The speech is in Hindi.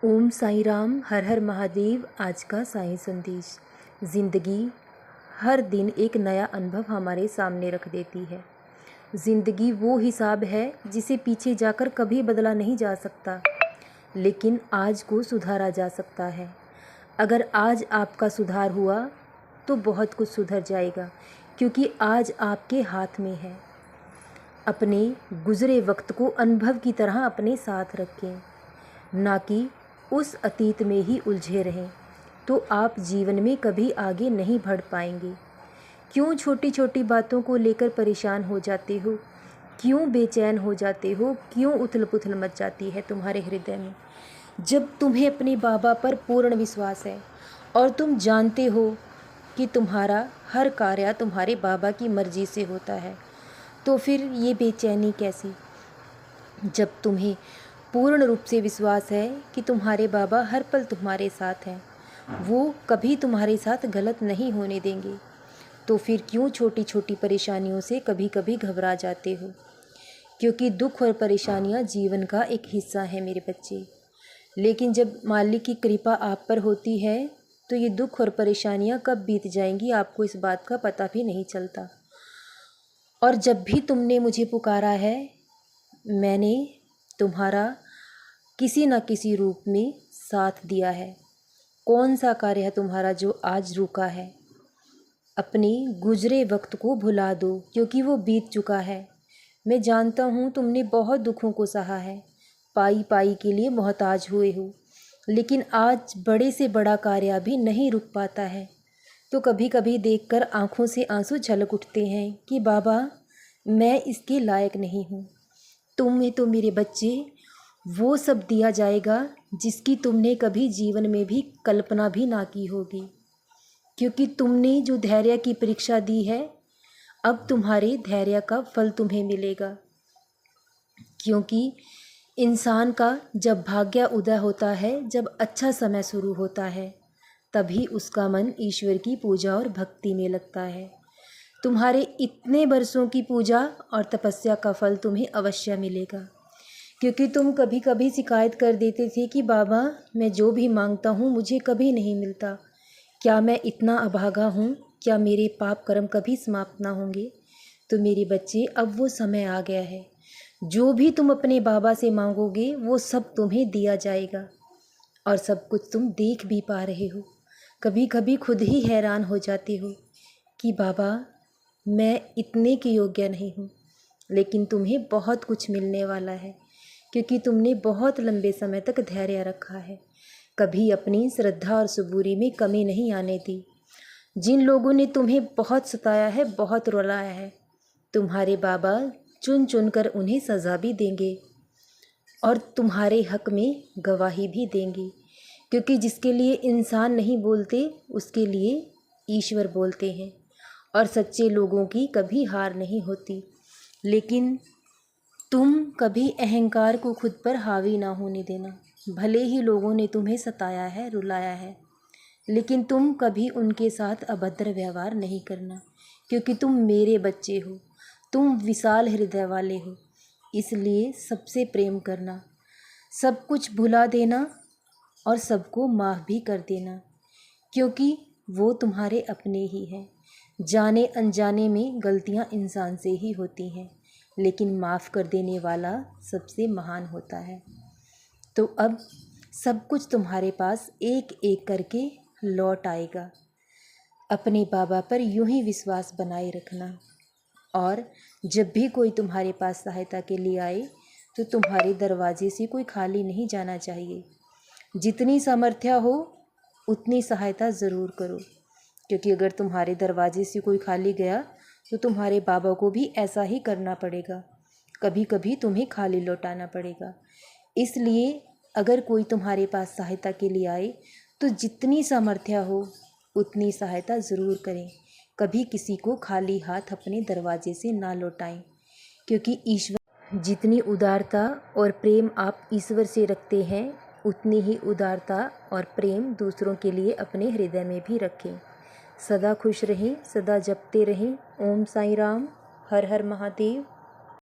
ओम साई राम, हर हर महादेव। आज का साईं संदेश। ज़िंदगी हर दिन एक नया अनुभव हमारे सामने रख देती है। ज़िंदगी वो हिसाब है जिसे पीछे जाकर कभी बदला नहीं जा सकता, लेकिन आज को सुधारा जा सकता है। अगर आज आपका सुधार हुआ तो बहुत कुछ सुधर जाएगा, क्योंकि आज आपके हाथ में है। अपने गुज़रे वक्त को अनुभव की तरह अपने साथ रखें, ना कि उस अतीत में ही उलझे रहें, तो आप जीवन में कभी आगे नहीं बढ़ पाएंगे। क्यों छोटी छोटी बातों को लेकर परेशान हो जाते हो? क्यों बेचैन हो जाते हो? क्यों उथल पुथल मच जाती है तुम्हारे हृदय में? जब तुम्हें अपने बाबा पर पूर्ण विश्वास है और तुम जानते हो कि तुम्हारा हर कार्य तुम्हारे बाबा की मर्जी से होता है, तो फिर ये बेचैनी कैसी? जब तुम्हें पूर्ण रूप से विश्वास है कि तुम्हारे बाबा हर पल तुम्हारे साथ हैं, वो कभी तुम्हारे साथ गलत नहीं होने देंगे, तो फिर क्यों छोटी छोटी परेशानियों से कभी कभी घबरा जाते हो? क्योंकि दुख और परेशानियां जीवन का एक हिस्सा है मेरे बच्चे। लेकिन जब मालिक की कृपा आप पर होती है तो ये दुख और परेशानियां कब बीत जाएंगी आपको इस बात का पता भी नहीं चलता। और जब भी तुमने मुझे पुकारा है, मैंने तुम्हारा किसी न किसी रूप में साथ दिया है। कौन सा कार्य है तुम्हारा जो आज रुका है? अपने गुजरे वक्त को भुला दो, क्योंकि वो बीत चुका है। मैं जानता हूँ तुमने बहुत दुखों को सहा है, पाई पाई के लिए मोहताज हुए हो, लेकिन आज बड़े से बड़ा कार्य भी नहीं रुक पाता है। तो कभी कभी देखकर आंखों से आंसू झलक उठते हैं कि बाबा, मैं इसके लायक नहीं हूँ। तुम्हें तो मेरे बच्चे वो सब दिया जाएगा जिसकी तुमने कभी जीवन में भी कल्पना भी ना की होगी, क्योंकि तुमने जो धैर्य की परीक्षा दी है, अब तुम्हारे धैर्य का फल तुम्हें मिलेगा। क्योंकि इंसान का जब भाग्य उदय होता है, जब अच्छा समय शुरू होता है, तभी उसका मन ईश्वर की पूजा और भक्ति में लगता है। तुम्हारे इतने बरसों की पूजा और तपस्या का फल तुम्हें अवश्य मिलेगा, क्योंकि तुम कभी कभी शिकायत कर देते थे कि बाबा, मैं जो भी मांगता हूँ मुझे कभी नहीं मिलता। क्या मैं इतना अभागा हूँ? क्या मेरे पाप कर्म कभी समाप्त ना होंगे? तो मेरे बच्चे, अब वो समय आ गया है। जो भी तुम अपने बाबा से मांगोगे वो सब तुम्हें दिया जाएगा, और सब कुछ तुम देख भी पा रहे हो। कभी कभी खुद ही हैरान हो जाते हो कि बाबा, मैं इतने के योग्य नहीं हूँ, लेकिन तुम्हें बहुत कुछ मिलने वाला है, क्योंकि तुमने बहुत लंबे समय तक धैर्य रखा है। कभी अपनी श्रद्धा और सबूरी में कमी नहीं आने दी। जिन लोगों ने तुम्हें बहुत सताया है, बहुत रुलाया है, तुम्हारे बाबा चुन चुन कर उन्हें सज़ा भी देंगे और तुम्हारे हक में गवाही भी देंगे, क्योंकि जिसके लिए इंसान नहीं बोलते उसके लिए ईश्वर बोलते हैं, और सच्चे लोगों की कभी हार नहीं होती। लेकिन तुम कभी अहंकार को खुद पर हावी ना होने देना। भले ही लोगों ने तुम्हें सताया है, रुलाया है, लेकिन तुम कभी उनके साथ अभद्र व्यवहार नहीं करना, क्योंकि तुम मेरे बच्चे हो। तुम विशाल हृदय वाले हो, इसलिए सबसे प्रेम करना, सब कुछ भुला देना और सबको माफ़ भी कर देना, क्योंकि वो तुम्हारे अपने ही हैं। जाने अनजाने में गलतियां इंसान से ही होती हैं, लेकिन माफ़ कर देने वाला सबसे महान होता है। तो अब सब कुछ तुम्हारे पास एक एक करके लौट आएगा। अपने बाबा पर यूं ही विश्वास बनाए रखना, और जब भी कोई तुम्हारे पास सहायता के लिए आए तो तुम्हारे दरवाजे से कोई खाली नहीं जाना चाहिए। जितनी सामर्थ्य हो उतनी सहायता ज़रूर करो, क्योंकि अगर तुम्हारे दरवाजे से कोई खाली गया तो तुम्हारे बाबा को भी ऐसा ही करना पड़ेगा। कभी कभी तुम्हें खाली लौटाना पड़ेगा। इसलिए अगर कोई तुम्हारे पास सहायता के लिए आए तो जितनी सामर्थ्य हो उतनी सहायता ज़रूर करें। कभी किसी को खाली हाथ अपने दरवाजे से ना लौटाएं, क्योंकि ईश्वर जितनी उदारता और प्रेम आप ईश्वर से रखते हैं, उतनी ही उदारता और प्रेम दूसरों के लिए अपने हृदय में भी रखें। सदा खुश रहें, सदा जपते रहें। ओम साई राम, हर हर महादेव।